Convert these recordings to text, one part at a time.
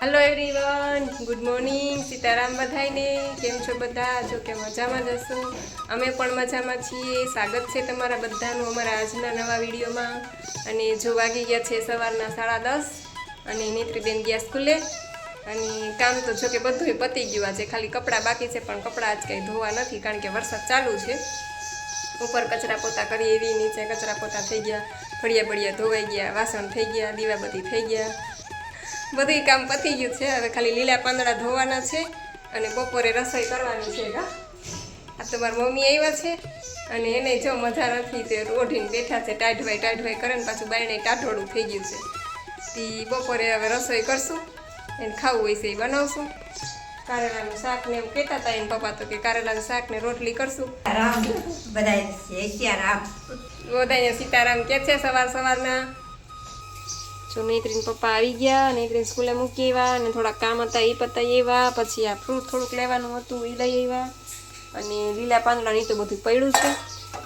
Hello everyone, good morning. Sitaram बधाईने। केम छो बधा? जो के मजामां ज हशो। अमे पण मजामां छीए। स्वागत छे तमारा बधानुं अमारा आजना नवा विडियोमां। अने जो वागी गया छे सवाરના 10:30 अने नेत्रीबेन गया स्कूले अने काम तो जो के बधुंय पती गयुं। आजे खाली कपड़ा बाकी छे पण कपड़ा आज कई धोवा नथी कारण के वरसाद चालू छे। ऊपर कचरा पोता करी एवी, नीचे कचरा पोता थई गया, फड़िया बड़िया धोवाई गया, वासण थई गया, दीवाबत्ती थई गया, બધું કામ પતી ગયું છે। હવે ખાલી લીલા પાંદડા ધોવાના છે અને બપોરે રસોઈ કરવાની છે। આ તો મારી મમ્મી આવ્યા છે અને એને જો મજા નથી તે ઓઢીને બેઠા છે, ટાઢવાઈ કરે ને પાછું બાયણે ટાઢોળું થઈ ગયું છે। તે બપોરે હવે રસોઈ કરશું, એને ખાવું હોય છે એ બનાવશું। કારેલાનું શાક ને એવું કહેતા હતા એના પપ્પા તો કે કારેલાનું શાક ને રોટલી કરશું। બધાને સીતારામ કે છે સવારના। जो नेत्रीन पप्पा आई गया, नेत्रीन स्कूले मूकी आव्या अने थोड़ा काम हता ए पताई आव्या। पछी आ फ्रूट थोड़ुंक लेवानुं हतुं ए लई आव्या अने लीला પાંદડાની तो બધું પડ્યું છે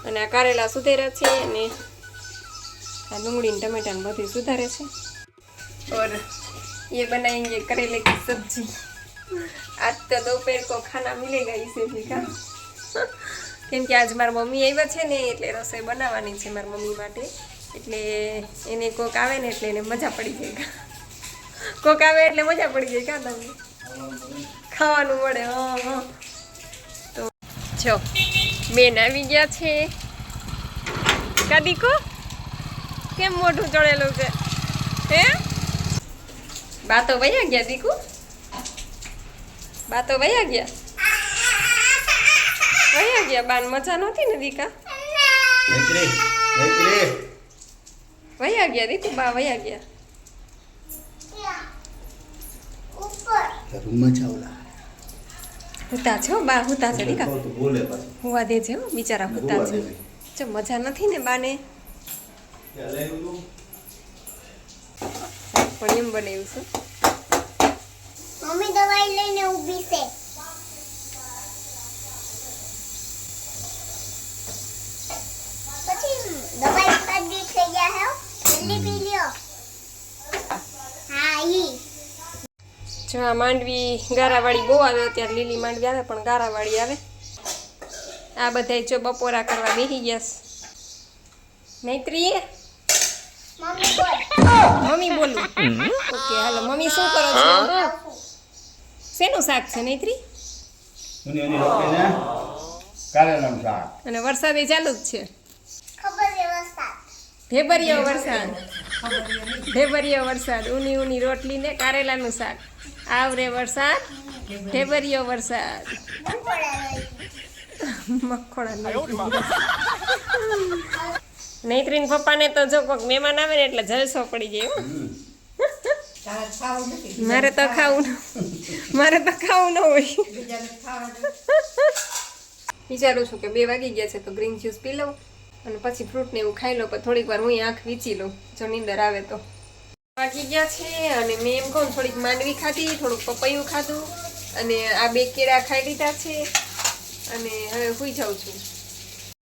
અને આ કારેલા સુધાર્યા છે અને આ ડુંગળી ને ટમેટા ને બધું સુધારે છે। और ये बनाएंगे करेले की सब्जी। आज तो दोपहर को खाना मिलेगा इसे भी का केम के आज मारी मम्मी आव्या छे ने એટલે રસોઈ બનાવવાની છે મારી મમ્મી માટે। એટલે એને કોક આવે ને એટલે એને મજા પડી જાય। કોક આવે એટલે મજા પડી જાય કા તમને ખાવાનું મળે। હા તો જો બેન આવી ગયા છે। કા દીકો કેમ મોઢું ચડેલું છે હે? બા તો વયા ગયા દીકુ, બા તો વયા ગયા બાન મજા નહોતી ને દીકા। वही गया दी तू बा वही गया ऊपर रूम में चावला हुता छो बा हुता छे दीका तो बोले पास हुआ दे छे बिचारा हुता छे जो मजा नथी ने बाने क्या ले लूं पण एम बनाव्યું છે। मम्मी दवाई लईने ऊभी છે। પછી દવાઈ પડી થઈ ગયા હે, જલ્દી પી લ્યો। હા ઈ જો આ માંડવી ગારાવાળી બહુ આવે, અત્યારે લીલી માંડવી આવે પણ ગારાવાળી આવે। આ બધાય જો બપોરા કરવા બેસી ગયા છે। નૈત્રી મમ્મી બોલ। મમ્મી બોલું ઓકે હાલો મમ્મી શું કરો છો? શેનું શાક છે નૈત્રી? કારેલાનું શાક અને વરસાદ એ ચાલુ જ છે। ખબર વ્યવસ્થા ઢેબરિયો વરસાદ, ઢેબરિયો વરસાદ, ઊની ઊની રોટલી ને કારેલાનું શાક। આવરે વરસાદ, ઢેબરિયો વરસાદ, મખોડા। નૈત્રીન પપ્પાને તો જો કોઈક મહેમાન આવે ને એટલે જલસો પડી જાય હો। મારે તો ખાવું ન હોય। વિચારું છું કે 2 વાગી ગયા છે તો ગ્રીન જ્યુસ પી લઉં અને પછી ફ્રૂટ ને એવું ખાઈ લો, પણ થોડીક વાર હું આંખ વીંચી લઉં જો નીંદર આવે તો। વાગી ગયા છે અને મેં એમ કહું થોડીક માંડવી ખાધી, થોડુંક પપૈયું ખાધું અને આ 2 કેળા ખાઈ લીધા છે અને હવે સૂઈ જાઉં છું।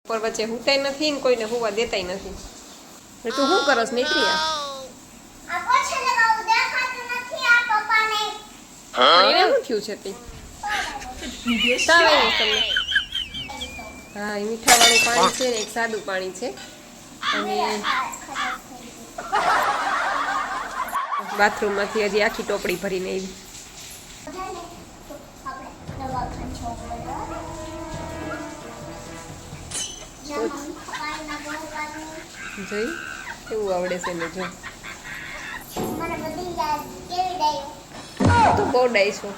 પર વચ્ચે હુતાય નથી ને કોઈને હુવા દેતાય નથી। તું શું કરસ નૈત્રી? આ પોછે લગાવું દેખાતું નથી આ પપ્પાને। એને શું થયું છે તે તાવ આવ્યો તમને? હા એ મીઠાવાળું પાણી છે ને એક સાદું પાણી છે અને બાથરૂમમાંથી હજી આખી ટોપડી ભરીને આવી। જોઈ કેવું આવડે છે ને જો તો બહુ ડાઈ છું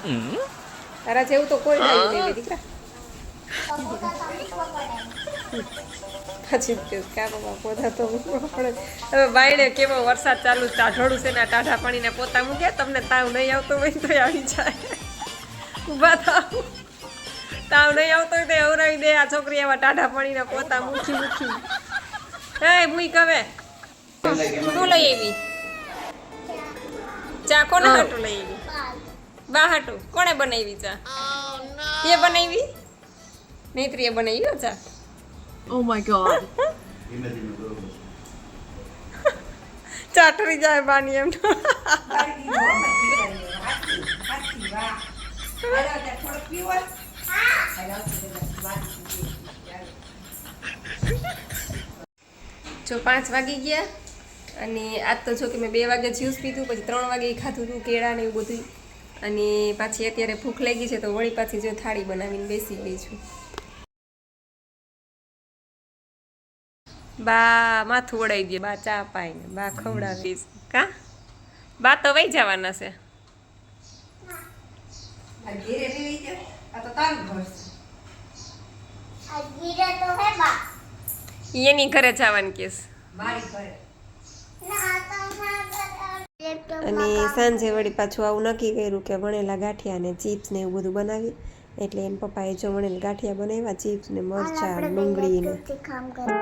તારા જેવું તો કોઈ ડાયું નહીં દીકરા। પછી કા બાબા પોતા તો પડે। હવે બાયણે કેવો વરસાદ ચાલુ ટાઢોળું છે ને ટાઢા પાણીના પોતા મૂકે, તમને તાવ નહીં આવતો હોય તો આવી જાય। ઊભા થાવ, તાવ નહીં આવતો હોય તો અવરાવી દે આ છોકરી એવા ટાઢા પાણીના પોતા મૂકી। હે ભૂઈ કવે તું લઈ આવી ચા? કોને હાટું લઈ આવી? બા હાટું? કોણે બનાવી ચા? એ બનાવી? નૈત્રીએ બનાવી ચા? Oh my god. ચાટરી જાય બાની એમ। જો 5 વાગી ગયા અને આજ તો જો કે મેં 2 વાગે જ્યુસ પીધું, પછી 3 વાગે ખાધું હતું કેળા ને એવું બધું, અને પાછી અત્યારે ભૂખ લાગી છે તો વળી પાછી જો થાળી બનાવીને બેસી ગઈ છું. બા માથું વળાઈ ગયું, બા ચા પાઈને બા ખવડાવીશ કા બા તો વહી જવાના છે. આ ગીરે તો હે બા. એની ઘરે જવાનું કેસ. ના આ તો મારા લેપટોપ અને સાંજે વળી પાછું આવું નક્કી કર્યું કે વણેલા ગાંઠિયા ને ચિપ્સ ને એવું બધું બનાવી, એટલે એમ પપ્પાએ જો વણેલા ગાંઠિયા બનાવ્યા, ચિપ્સ ને મરચા ડુંગળી ને કામ કરે.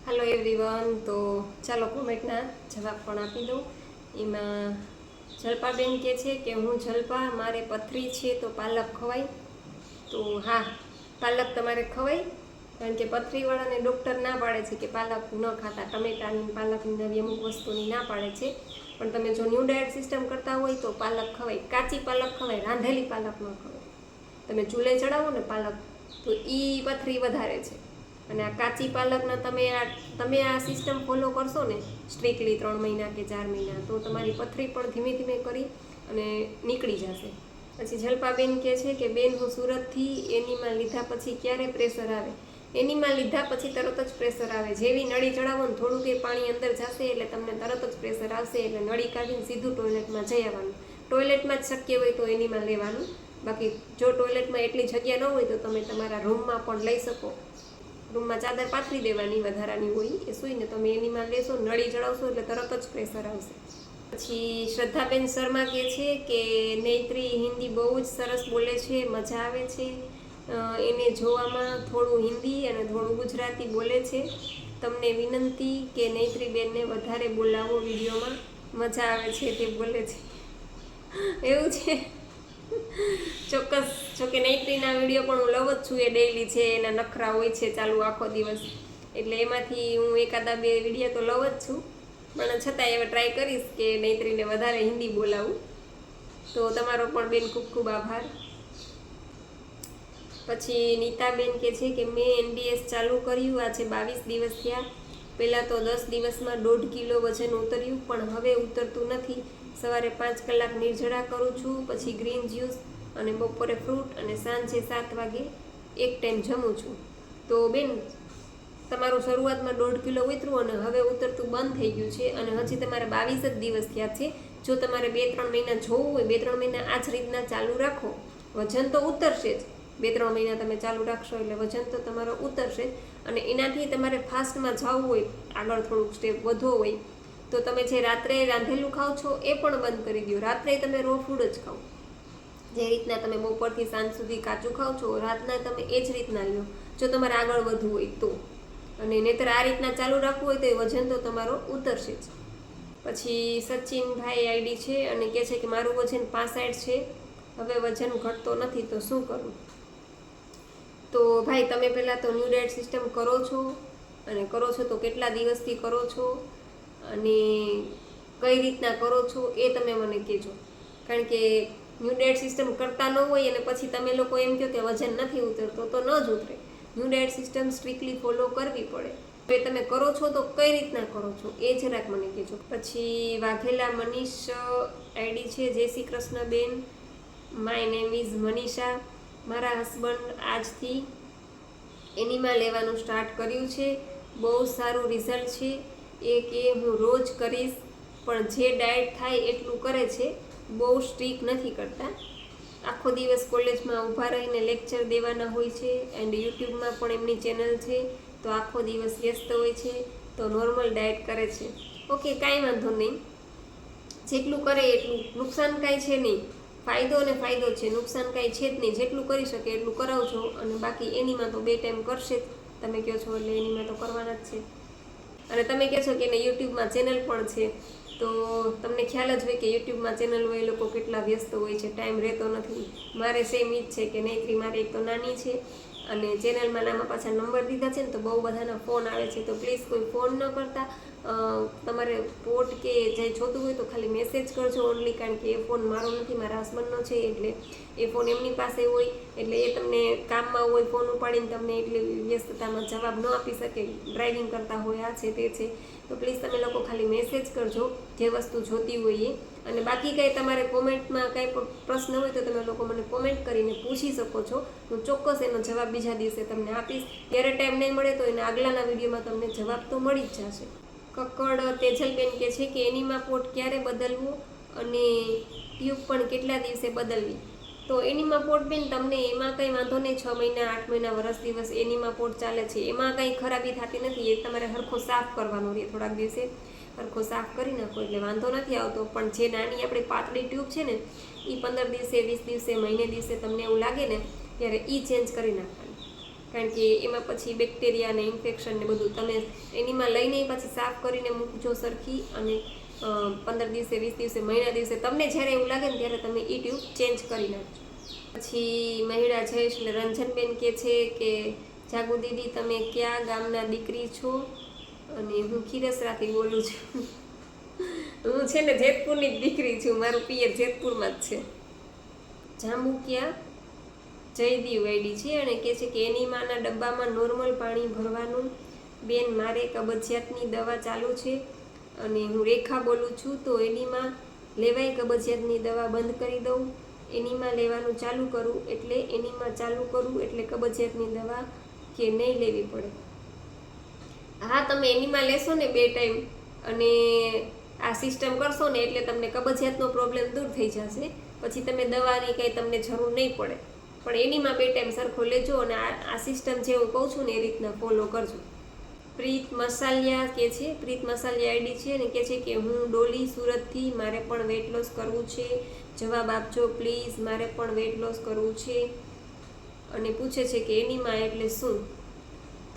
હેલો એવરીવન, તો ચાલો કોમેન્ટના જવાબ પણ આપી દઉં. એમાં જલ્પાબેન કહે છે કે હું જલ્પા, મારે પથરી છે તો પાલક ખવાય? તો હા, પાલક તમારે ખવાય, કારણ કે પથરીવાળાને ડૉક્ટર ના પાડે છે કે પાલક ન ખાતા, ટમેટાની પાલકની નવી અમુક વસ્તુની ના પાડે છે. પણ તમે જો ન્યૂ ડાયટ સિસ્ટમ કરતા હોય તો પાલક ખવાય, કાચી પાલક ખવાય, રાંધેલી પાલક ન ખવાય. તમે ચૂલે ચડાવો ને પાલક તો એ પથરી વધારે છે. અને આ કાચી પાલકના તમે આ સિસ્ટમ ફોલો કરશો ને સ્ટ્રિક્ટલી 3 મહિના કે 4 મહિના, તો તમારી પથરી પણ ધીમે ધીમે કરી અને નીકળી જશે. પછી જલ્પાબેન કહે છે કે બેન હું સુરતથી, એનીમાં લીધા પછી ક્યારે પ્રેશર આવે? એનીમાં લીધા પછી તરત જ પ્રેશર આવે. જેવી નળી ચડાવો ને થોડું કંઈ પાણી અંદર જશે એટલે તમને તરત જ પ્રેશર આવશે. એટલે નળી કાઢીને સીધું ટોયલેટમાં જઈ આવવાનું. ટોયલેટમાં જ શક્ય હોય તો એનીમાં લેવાનું. બાકી જો ટોયલેટમાં એટલી જગ્યા ન હોય તો તમે તમારા રૂમમાં પણ લઈ શકો. રૂમમાં ચાદર પાથરી દેવાની વધારાની હોય એ સૂઈને તમે એનીમાં લેશો, નળી ચડાવશો એટલે તરત જ પ્રેશર આવશે. પછી શ્રદ્ધાબેન શર્મા કહે છે કે નેત્રી હિન્દી બહુ જ સરસ બોલે છે, મજા આવે છે એને જોવામાં. થોડું હિન્દી અને થોડું ગુજરાતી બોલે છે. તમને વિનંતી કે નેત્રીબેનને વધારે બોલાવો વિડીયોમાં, મજા આવે છે તે બોલે છે. એવું છે ચોક્કસ. જોકે નૈત્રીના વિડીયો પણ હું લવ જ છું, એ ડેઈલી છે, એના નખરા હોય છે ચાલુ આખો દિવસ, એટલે એમાંથી હું એકાદા 2 વિડીયો તો લવ જ છું. પણ છતાંય હવે ટ્રાય કરીશ કે નૈત્રીને વધારે હિન્દી બોલાવું. તો તમારો પણ બેન ખૂબ ખૂબ આભાર. પછી નીતાબેન કહે છે કે મેં NDS ચાલુ કર્યું, આજે 22 દિવસ થયા. પહેલાં તો 10 દિવસમાં 1.5 કિલો વજન ઉતર્યું, પણ હવે ઉતરતું નથી. સવારે 5 કલાક નિર્જળા કરું છું, પછી ગ્રીન જ્યુસ અને બપોરે ફ્રૂટ, અને સાંજે 7 વાગે એક ટાઈમ જમું છું. તો બેન તમારું શરૂઆતમાં 1.5 કિલો ઉતર્યું અને હવે ઉતરતું બંધ થઈ ગયું છે, અને હજી તમારે 22 જ દિવસ થયા છે. જો તમારે 2-3 મહિના જોવું હોય, 2-3 મહિના આ જ રીતના ચાલુ રાખો, વજન તો ઉતરશે જ. 2-3 મહિના તમે ચાલુ રાખશો એટલે વજન તો તમારો ઉતરશે. અને એનાથી તમારે ફાસ્ટમાં જવું હોય, આગળ થોડુંક સ્ટેપ વધવો હોય, તો તમે જે રાત્રે રાંધેલું ખાઓ છો એ પણ બંધ કરી દો. રાત્રે તમે રો ફૂડ જ ખાઓ. જે રીતના તમે બપોરથી સાંજ સુધી કાચું ખાઓ છો, રાતના તમે એ જ રીતના લો, જો તમારે આગળ વધવું હોય તો. અને નહીંતર આ રીતના ચાલુ રાખવું હોય તો એ વજન તો તમારો ઉતરશે જ. પછી સચિનભાઈ આઈડી છે અને કહે છે કે મારું વજન 65 છે, હવે વજન ઘટતો નથી તો શું કરું? તો ભાઈ તમે પહેલાં તો ન્યૂ ડાયટ સિસ્ટમ કરો છો, અને કરો છો તો કેટલા દિવસથી કરો છો અને કઈ રીતના કરો છો એ તમે મને કહેજો. કારણ કે ન્યૂ ડાયટ સિસ્ટમ કરતા ન હોય અને પછી તમે લોકો એમ કહો કે વજન નથી ઉતરતો, તો ન જ ઉતરે. New diet system strictly follow કરવી પડે. તો તમે કરો છો તો કઈ રીતના કરો છો એ જરાક મને કહેજો. પછી વાઘેલા મનીષ આઈડી છે, જય શ્રી કૃષ્ણ બેન, માય નેમ ઇઝ મનીષા. મારા હસબન્ડ આજથી એનીમાં લેવાનું સ્ટાર્ટ કર્યું છે, બહુ સારું રિઝલ્ટ છે. એ કે હું રોજ કરીશ, પણ જે ડાયટ થાય એટલું કરે છે, બહુ સ્ટ્રીક નથી કરતા. આખો દિવસ કોલેજમાં ઊભા રહીને લેક્ચર દેવાના હોય છે એન્ડ યુટ્યુબમાં પણ એમની ચેનલ છે, તો આખો દિવસ વ્યસ્ત હોય છે, તો નોર્મલ ડાયટ કરે છે. ઓકે, કાંઈ વાંધો નહીં, જેટલું કરે એટલું, નુકસાન કાંઈ છે નહીં, ફાયદો અને ફાયદો છે, નુકસાન કાંઈ છે જ નહીં. જેટલું કરી શકે એટલું કરાવજો, અને બાકી એનીમાં તો 2 ટાઈમ કરશે જ, તમે કહો છો એટલે એનીમાં તો કરવાના જ છે. અને તમે કહો છો કે એને યુટ્યુબમાં ચેનલ પણ છે, તો તમને ખ્યાલ જ હોય કે યુટ્યુબમાં ચેનલ હોય એ લોકો કેટલા વ્યસ્ત હોય છે, ટાઈમ રહેતો નથી. મારે સેમ ઈ જ છે કે નૈત્રી મારી એક તો નાની છે અને ચેનલમાં નામાં પાછા નંબર દીધા છે ને, તો બહુ બધાના ફોન આવે છે, તો પ્લીઝ કોઈ ફોન ન કરતા. તમારે પોટ કે જે જોતું હોય તો ખાલી મેસેજ કરજો ઓનલી, કારણ કે એ ફોન મારો નથી, મારા હસબન્ડનો છે, એટલે એ ફોન એમની પાસે હોય, એટલે એ તમને કામમાં હોય, ફોન ઉપાડીને તમને એટલી વ્યસ્તતામાં જવાબ ન આપી શકે, ડ્રાઇવિંગ કરતા હોય, આ છે તે છે. તો પ્લીઝ તમે લોકો ખાલી મેસેજ કરજો જે વસ્તુ જોતી હોય એ. અને બાકી કંઈ તમારે કોમેન્ટમાં કંઈ પણ પ્રશ્ન હોય તો તમે લોકો મને કોમેન્ટ કરીને પૂછી શકો છો, હું ચોક્કસ એનો જવાબ બીજા દિવસે તમને આપીશ. ત્યારે ટાઈમ નહીં મળે તો એના આગલાના વિડીયોમાં તમને જવાબ તો મળી જ જશે. કક્કડ તેજલબેન કહે છે કે એનીમાં પોટ ક્યારે બદલવું અને ટ્યુબ પણ કેટલા દિવસે બદલવી? તો એનીમાં પોટ બેન તમને એમાં કંઈ વાંધો નહીં, 6 મહિના 8 મહિના વર્ષ દિવસ એનીમાં પોટ ચાલે છે, એમાં કંઈ ખરાબી થતી નથી. એ તમારે હરખો સાફ કરવાનો રહે, થોડાક દિવસે હરખો સાફ કરી નાખો એટલે વાંધો નથી આવતો. પણ જે નાની આપણી પાતળી ટ્યુબ છે ને, એ 15 દિવસે 20 દિવસે મહિને દિવસે તમને એવું લાગે ને ત્યારે એ ચેન્જ કરી નાખવાની, કારણ કે એમાં પછી બેક્ટેરિયા ને ઇન્ફેક્શન ને બધું તમે એનીમાં લઈને પછી સાફ કરીને મૂકજો સરખી, અને 15 દિવસે 20 દિવસે મહિના દિવસે તમને જ્યારે એવું લાગે ને ત્યારે તમે એ ટ્યુબ ચેન્જ કરી નાખજો. પછી મહિલા જયેશ એટલે રંજનબેન કહે છે કે જાગુ દીદી તમે કયા ગામના દીકરી છો? અને હું ખીરસરાથી બોલું છું. હું છે ને જેતપુરની જ દીકરી છું, મારું પિયર જેતપુરમાં જ છે. જાંબુકિયા જયદીવ આઈડી છે, અને કહે છે કે એનીમાના ડબ્બામાં નોર્મલ પાણી ભરવાનું. બેન મારે કબજિયાતની દવા ચાલુ છે, અને હું રેખા બોલું છું. તો એનીમાં લેવાય કબજિયાતની દવા બંધ કરી દઉં, એનીમાં લેવાનું ચાલુ કરું એટલે એનીમાં ચાલુ કરું એટલે કબજિયાતની દવા કે નહીં લેવી પડે? હા, તમે એનીમાં લેશો ને 2 ટાઈમ અને આ સિસ્ટમ કરશો ને એટલે તમને કબજિયાતનો પ્રોબ્લેમ દૂર થઈ જશે. પછી તમે દવાની કંઈ તમને જરૂર નહીં પડે. પણ એનીમાં 2 ટાઈમ સરખો લેજો, અને આ સિસ્ટમ જે હું કહું છું ને એ રીતના ફોલો કરજો. પ્રીત મસાલિયા કે છે, પ્રીત મસાલિયા આઈડી છે, અને કહે છે કે હું ડોલી સુરતથી, મારે પણ વેટ લોસ કરવું છે, જવાબ આપજો પ્લીઝ, મારે પણ વેટ લોસ કરવું છે. અને પૂછે છે કે એનીમા એટલે શું?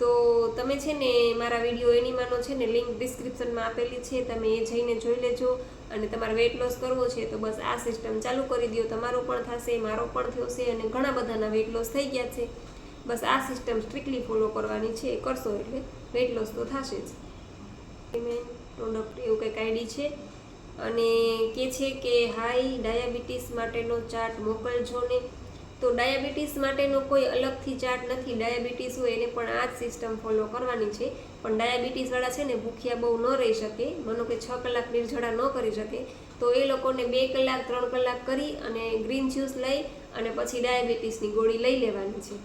તો તમે છે ને મારા વિડીયો એનીમાનો છે ને લિંક ડિસ્ક્રિપ્શનમાં આપેલી છે, તમે એ જઈને જોઈ લેજો. અને તમારે વેટ લોસ કરવો છે તો બસ આ સિસ્ટમ ચાલુ કરી દો, તમારો પણ થશે, મારો પણ થયો છે, અને ઘણા બધાના વેટ લોસ થઈ ગયા છે. બસ આ સિસ્ટમ સ્ટ્રિક્ટલી ફોલો કરવાની છે, કરશો એટલે વેટ લોસ તો થશે જ. પ્રોડક્ટ એવું કંઈક આઈડી છે, અને કહે છે કે હાઈ, ડાયાબિટીસ માટેનો ચાર્ટ મોકલજો ને. તો ડાયાબિટીસ માટેનો કોઈ અલગથી ચાર્ટ નથી, ડાયાબિટીસ હોય એને પણ આ જ સિસ્ટમ ફોલો કરવાની છે. પણ ડાયાબિટીસવાળા છે ને ભૂખ્યા બહુ ન રહી શકે, માનો કે 6 કલાક નિર્જળા ન કરી શકે, તો એ લોકોને 2 કલાક 3 કલાક કરી અને ગ્રીન જ્યુસ લઈ અને પછી ડાયાબિટીસની ગોળી લઈ લેવાની છે.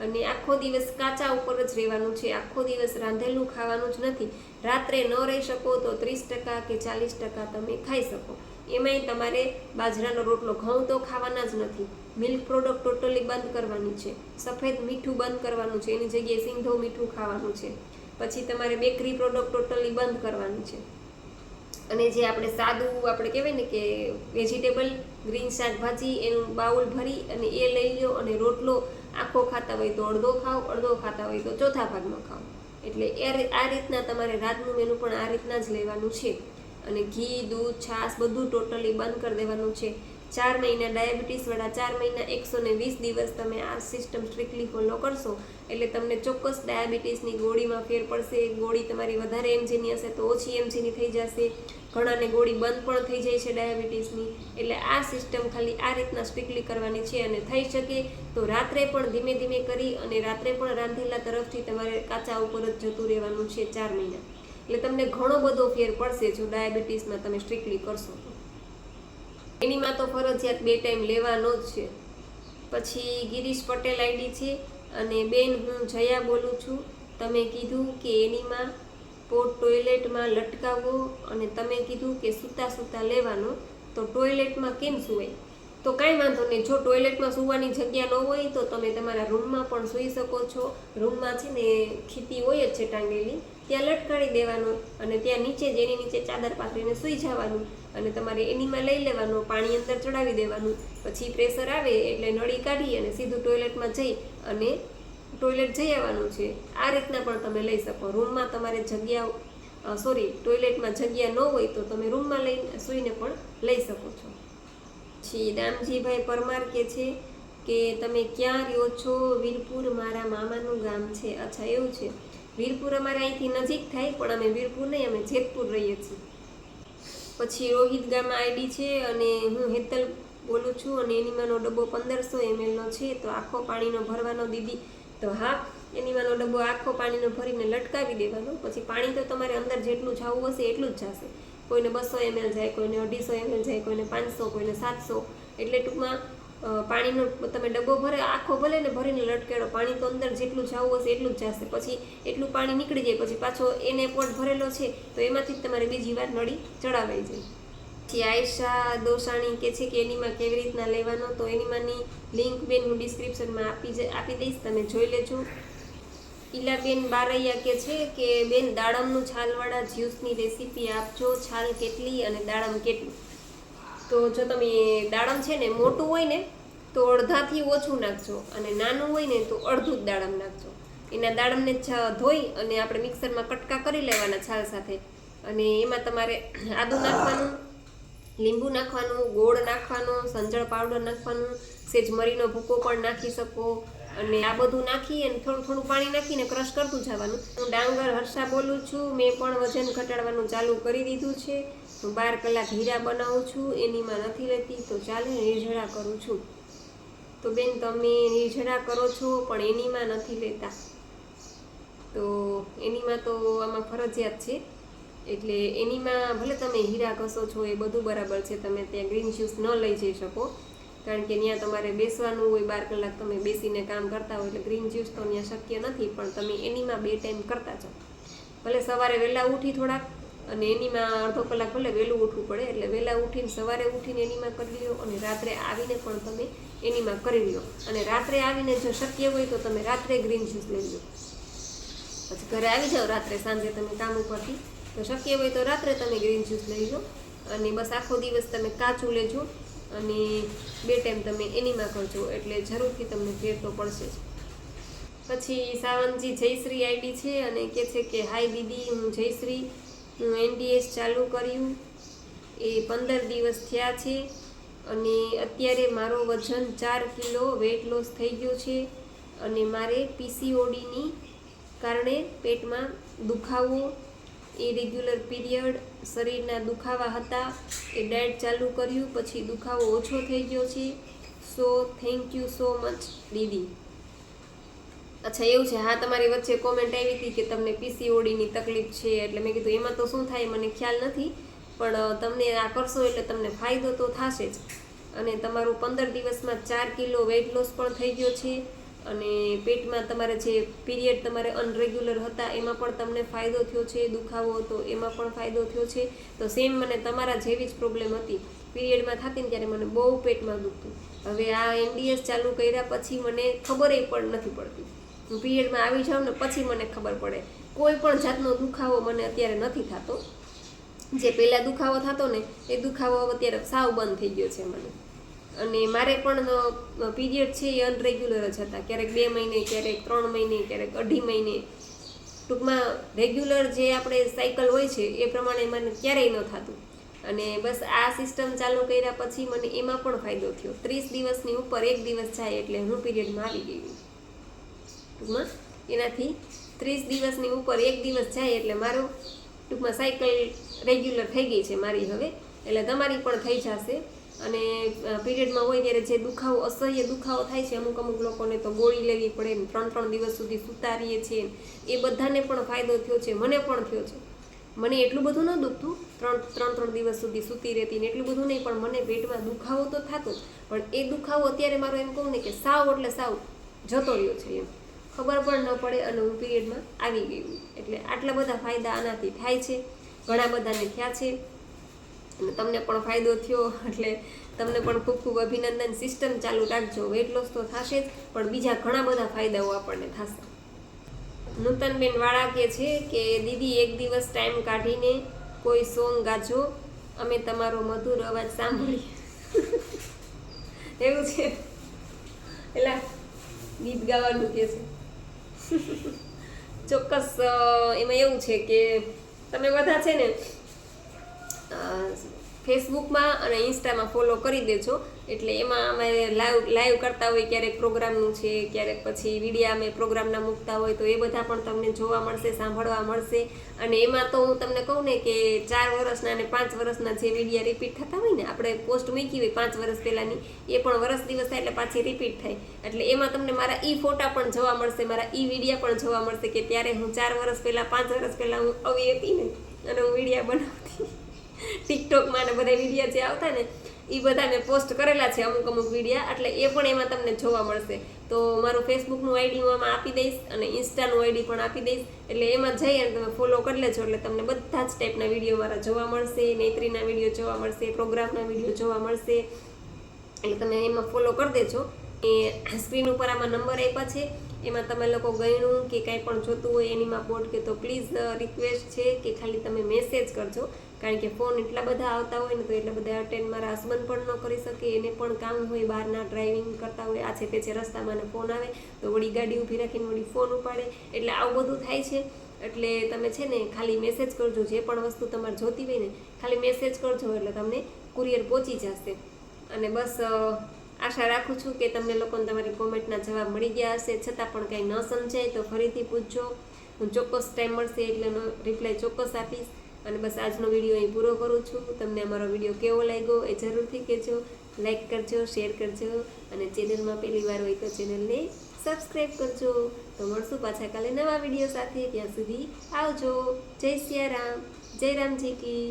અને આખો દિવસ કાચા ઉપર જ રહેવાનું છે, આખો દિવસ રાંધેલું ખાવાનું જ નથી. રાત્રે ન રહી શકો તો 30% કે 40% તમે ખાઈ શકો. એમાંય તમારે બાજરાનો રોટલો, ઘઉં તો ખાવાના જ નથી. મિલ્ક પ્રોડક્ટ ટોટલી બંધ કરવાની છે, સફેદ મીઠું બંધ કરવાનું છે, એની જગ્યાએ સિંધવ મીઠું ખાવાનું છે. પછી તમારે બેકરી પ્રોડક્ટ ટોટલી બંધ કરવાની છે. અને જે આપણે સાદું આપણે કહેવાય ને કે વેજીટેબલ ગ્રીન શાકભાજી એનું બાઉલ ભરી અને એ લઈ લો, અને રોટલો આખો ખાતા હોય તો અડધો ખાઓ, અડધો ખાતા હોય તો ચોથા ભાગનો ખાઓ. એટલે આ રીતના તમારે રાતનું મેનુ પણ આ રીતના જ લેવાનું છે. અને ઘી, દૂધ, છાશ બધું ટોટલી બંધ કરી દેવાનું છે. 4 મહિના ડાયાબિટીસવાળા 4 મહિના 120 દિવસ તમે આ સિસ્ટમ સ્ટ્રિક્ટલી ફોલો કરશો એટલે તમને ચોક્કસ ડાયાબિટીસની ગોળીમાં ફેર પડશે. ગોળી તમારી વધારે એમજીની હશે તો ઓછી એમજીની થઈ જશે. ઘણાને ગોળી બંધ પણ થઈ જાય છે ડાયાબિટીસની. એટલે આ સિસ્ટમ ખાલી આ રીતના સ્ટ્રિક્ટલી કરવાની છે, અને થઈ શકે તો રાત્રે પણ ધીમે ધીમે કરી અને રાત્રે પણ રાંધેલા તરફથી તમારે કાચા ઉપર જ જતું રહેવાનું છે 4 મહિના. એટલે તમને ઘણો બધો ફેર પડશે જો ડાયાબિટીસમાં તમે સ્ટ્રિક્ટલી કરશો. એનીમાં તો ફરજિયાત 2 ટાઈમ લેવાનો જ છે. પછી ગિરીશ પટેલ આઈડી છે, અને બેન હું જયા બોલું છું. તમે કીધું કે એનીમાં પોટ ટોયલેટમાં લટકાવવો, અને તમે કીધું કે સૂતા સૂતા લેવાનો, તો ટોયલેટમાં કેમ સુવાય? તો કાંઈ વાંધો નહીં. જો ટોયલેટમાં સૂવાની જગ્યા ન હોય તો તમે તમારા રૂમમાં પણ સૂઈ શકો છો. રૂમમાં છે ને ખીતી હોય જ છે ટાંગેલી, ત્યાં લટકાડી દેવાનું અને ત્યાં નીચે જ એની નીચે ચાદર પાથરીને સૂઈ જવાનું અને તમારે એનીમાં લઈ લેવાનું, પાણી અંદર ચડાવી દેવાનું. પછી પ્રેશર આવે એટલે નળી કાઢી અને સીધું ટોયલેટમાં જઈ અને ટોયલેટ જઈ આવવાનું છે. આ રીતના પણ તમે લઈ શકો. રૂમમાં તમારે જગ્યા ટોયલેટમાં જગ્યા ન હોય તો તમે રૂમમાં લઈને સૂઈને પણ લઈ શકો છો. પછી દામજીભાઈ પરમાર કહે છે કે તમે ક્યાં રહ્યો છો? વીરપુર મારા મામાનું ગામ છે. અચ્છા, એવું છે. વીરપુર અમારે અહીંથી નજીક થાય, પણ અમે વીરપુર નહીં, અમે જેતપુર રહીએ છીએ. પછી રોહિત ગામમાં આઈડી છે અને હું હેતલ બોલું છું અને એનીમાંનો ડબ્બો 1500 ml નો છે. તો આખો પાણીનો ભરવાનો દીદી? તો હા, એનીમાંનો ડબ્બો આખો પાણીનો ભરીને લટકાવી દેવાનો. પછી પાણી તો તમારે અંદર જેટલું જવું હશે એટલું જ જશે. કોઈને 200 ml જાય, કોઈને 250 ml જાય, કોઈને 500, કોઈને 700. એટલે ટૂંકમાં પાણીનો તમે ડબ્બો ભરે આખો ભલે ને ભરીને લટકેડો, પાણી તો અંદર જેટલું જવું હશે એટલું જ જશે. પછી એટલું પાણી નીકળી જાય પછી પાછો એને પોટ ભરેલો છે તો એમાંથી જ તમારે બીજી વાર નળી ચડાવાઈ જાય. પછી આયશા દોસાણી કે છે કે એનીમાં કેવી રીતના લેવાનો? તો એનીમાંની લિંક બેન હું ડિસ્ક્રિપ્શનમાં આપી દઈશ, તમે જોઈ લેજો. ઈલાબેન બારૈયા કે છે કે બેન દાડમનું છાલવાળા જ્યુસની રેસીપી આપજો. છાલ કેટલી અને દાડમ કેટલું? તો જો તમે દાડમ છે ને મોટું હોય ને તો અડધાથી ઓછું નાખજો અને નાનું હોય ને તો અડધું જ દાડમ નાખજો. એના દાડમને ધોઈ અને આપણે મિક્સરમાં કટકા કરી લેવાના છાલ સાથે અને એમાં તમારે આદું નાખવાનું, લીંબુ નાખવાનું, ગોળ નાખવાનો, સંજળ પાવડર નાખવાનું, સેજ મરીનો ભૂકો પણ નાખી શકો અને આ બધું નાખી અને થોડું થોડું પાણી નાખીને ક્રશ કરતું જવાનું. હું ડાંગર હર્ષા બોલું છું. મેં પણ વજન ઘટાડવાનું ચાલુ કરી દીધું છે. હું 12 કલાક હીરા બનાવું છું, એનીમાં નથી લેતી તો ચાલે, નિર્જળા કરું છું. તો બેન તમે નિર્જળા કરો છો પણ એનીમાં નથી લેતા, તો એનીમાં તો આમાં ફરજિયાત છે. એટલે એનીમાં ભલે તમે હીરા ઘસો છો એ બધું બરાબર છે, તમે ત્યાં ગ્રીન જ્યુસ ન લઈ જઈ શકો કારણ કે ત્યાં તમારે બેસવાનું હોય, 12 કલાક તમે બેસીને કામ કરતા હોય એટલે ગ્રીન જ્યુસ તો ત્યાં શક્ય નથી. પણ તમે એનીમાં 2 ટાઈમ કરતા જાઓ. ભલે સવારે વહેલા ઉઠી થોડાક અને એનીમાં અડધો કલાક ભલે વહેલું ઉઠવું પડે એટલે વહેલા ઉઠીને સવારે ઉઠીને એનીમાં કરી લો અને રાત્રે આવીને પણ તમે એનીમાં કરી લો. અને રાત્રે આવીને જો શક્ય હોય તો તમે રાત્રે ગ્રીન જ્યુસ લઈ લો. પછી ઘરે આવી જાઓ રાત્રે, સાંજે તમે કામ ઉપરથી, તો શક્ય હોય તો રાત્રે તમે ગ્રીન જ્યુસ લઈ લો અને બસ આખો દિવસ તમે કાચું લેજો અને 2 ટાઈમ તમે એનીમાં કરજો એટલે જરૂરથી તમને ફેર તો પડશે જ. પછી સાવંતજી જયશ્રી આઈડી છે અને કહે છે કે હાય દીદી, હું જયશ્રી, હું NDS ચાલુ કર્યું એ 15 દિવસ થયા છે અને અત્યારે મારો વજન 4 કિલો વેટ લોસ થઈ ગયો છે અને મારે PCODની કારણે પેટમાં દુખાવો, ઇરેગ્યુલર પીરિયડ, શરીરના દુખાવા હતા, એ ડાયટ ચાલુ કર્યું પછી દુખાવો ઓછો થઈ ગયો છે. So thank you so much દીદી. અચ્છા, એવું છે. હા, તમારી વચ્ચે કોમેન્ટ આવી હતી કે તમને PCODની તકલીફ છે એટલે મેં કીધું એમાં તો શું થાય મને ખ્યાલ નથી, પણ તમને આ કરશો એટલે તમને ફાયદો તો થશે જ. અને તમારું 15 દિવસમાં 4 કિલો વેટ લોસ પણ થઈ ગયો છે અને પેટમાં તમારે જે પીરિયડ તમારે અનરેગ્યુલર હતા એમાં પણ તમને ફાયદો થયો છે, દુખાવો હતો એમાં પણ ફાયદો થયો છે. તો સેમ મને તમારા જેવી જ પ્રોબ્લેમ હતી, પીરિયડમાં થતી ને ત્યારે મને બહુ પેટમાં દુખતું. હવે આ NDS ચાલુ કર્યા પછી મને ખબર પણ નથી પડતી. હું પીરિયડમાં આવી જાઉં ને પછી મને ખબર પડે. કોઈ પણ જાતનો દુખાવો મને અત્યારે નથી થતો. જે પહેલાં દુખાવો થતો ને એ દુખાવો અત્યારે સાવ બંધ થઈ ગયો છે મને. અને મારે પણ પીરિયડ છે એ અનરેગ્યુલર જ હતા, ક્યારેક 2 મહિને, ક્યારેક 3 મહિને, ક્યારેક 2.5 મહિને. ટૂંકમાં રેગ્યુલર જે આપણે સાયકલ હોય છે એ પ્રમાણે મને ક્યારેય ન થતું. અને બસ આ સિસ્ટમ ચાલુ કર્યા પછી મને એમાં પણ ફાયદો થયો. 30 દિવસની ઉપર 1 દિવસ જાય એટલે હું પીરિયડમાં આવી ગઈ. ટૂંકમાં એનાથી 30 દિવસની ઉપર 1 દિવસ જાય એટલે મારો ટૂંકમાં સાયકલ રેગ્યુલર થઈ ગઈ છે મારી હવે. એટલે તમારી પણ થઈ જશે. અને પીરિયડમાં હોય ત્યારે જે દુખાવો, અસહ્ય દુખાવો થાય છે, અમુક લોકોને તો ગોળી લેવી પડે ને 3 દિવસ સુધી સૂતા રહીએ છીએ, એ બધાને પણ ફાયદો થયો છે. મને પણ થયો છે. મને એટલું બધું ન દુખતું, 3 દિવસ સુધી સૂતી રહેતી ને એટલું બધું નહીં, પણ મને પેટમાં દુખાવો તો થતો જ. પણ એ દુખાવો અત્યારે મારો એમ કહું ને કે સાવ એટલે સાવ જતો રહ્યો છે, એમ ખબર પણ ન પડે અને હું પીરિયડમાં આવી ગઈ. એટલે આટલા બધા ફાયદા આનાથી થાય છે, ઘણા બધાને થયા છે. અને તમને પણ ફાયદો થયો એટલે તમને પણ ખૂબ ખૂબ અભિનંદન. સિસ્ટમ ચાલુ રાખજો, વેટ લોસ તો થશે જ પણ બીજા ઘણા બધા ફાયદાઓ આપણને થશે. નૂતનબેન વાળા કહે છે કે દીદી એક દિવસ ટાઈમ કાઢીને કોઈ સોંગ ગાજો, અમે તમારો મધુર અવાજ સાંભળીએ. એવું છે એલા ગીત ગાવાનું કહે છે. ચોક્કસ એમાં એવું છે કે તમે બધા છે ને ફેસબુકમાં અને ઇન્સ્ટામાં ફોલો કરી દેજો. એટલે એમાં અમે લાઈવ કરતા હોય, ક્યારેક પ્રોગ્રામનું છે, ક્યારેક પછી વિડીયા અમે પ્રોગ્રામના મૂકતા હોય, તો એ બધા પણ તમને જોવા મળશે, સાંભળવા મળશે. અને એમાં તો હું તમને કહું ને કે 4 વર્ષના અને 5 વર્ષના જે વિડીયા રિપીટ થતા હોય ને, આપણે પોસ્ટ મૂકી હોય 5 વર્ષ પહેલાંની, એ પણ વર્ષ દિવસ થાય એટલે પાછી રિપીટ થાય. એટલે એમાં તમને મારા ઈ ફોટા પણ જોવા મળશે, મારા ઈ વિડીયા પણ જોવા મળશે કે ત્યારે હું 4 વર્ષ પહેલાં 5 વર્ષ પહેલાં હું આવી હતી ને અને હું વિડીયા બનાવતી. ટિકટોકમાં ને બધા વિડીયા જે આવતા ને એ બધા મેં પોસ્ટ કરેલા છે અમુક વિડીયા, એટલે એ પણ એમાં તમને જોવા મળશે. તો મારું ફેસબુકનું આઈડી હું આમાં આપી દઈશ અને ઇન્સ્ટાનું આઈડી પણ આપી દઈશ. એટલે એમાં જઈ અને તમે ફોલો કરી લેજો એટલે તમને બધા જ ટાઈપના વિડીયો મારા જોવા મળશે, નેત્રીના વિડીયો જોવા મળશે, પ્રોગ્રામના વિડીયો જોવા મળશે. એટલે તમે એમાં ફોલો કરી દેજો. એ સ્ક્રીન ઉપર આમાં નંબર આપ્યા છે, એમાં તમે લોકો ગણ્યું કે કાંઈ પણ જોતું હોય એનીમાં બોટ કે તો પ્લીઝ રિક્વેસ્ટ છે કે ખાલી તમે મેસેજ કરજો. કારણ કે ફોન એટલા બધા આવતા હોય ને તો એટલા બધા અટેન્ડ મારા હસબન્ડ પણ ન કરી શકે, એને પણ કામ હોય, બહારના ડ્રાઇવિંગ કરતા હોય, આ છે તે છે રસ્તામાં ને ફોન આવે તો વળી ગાડી ઊભી રાખીને વળી ફોન ઉપાડે, એટલે આવું બધું થાય છે. એટલે તમે છે ને ખાલી મેસેજ કરજો, જે પણ વસ્તુ તમારે જોતી હોય ને ખાલી મેસેજ કરજો એટલે તમને કુરિયર પહોંચી જશે. અને બસ આશા રાખું છું કે તમને લોકોને તમારી કોમેન્ટના જવાબ મળી ગયા હશે. છતાં પણ કંઈ ન સમજાય તો ફરીથી પૂછજો, હું ચોક્કસ ટાઈમ મળશે એટલે એનો રિપ્લાય ચોક્કસ આપીશ. અને બસ આજનો વિડીયો અહીં પૂરો કરું છું. તમને અમારો વિડીયો કેવો લાગ્યો એ જરૂરથી કહેજો, લાઈક કરજો, શેર કરજો અને ચેનલમાં પહેલી વાર હોય તો ચેનલને સબસ્ક્રાઈબ કરજો. તો મળશું પાછા કાલે નવા વિડીયો સાથે. ત્યાં સુધી આવજો. જય સિયારામ, જય રામજી કી.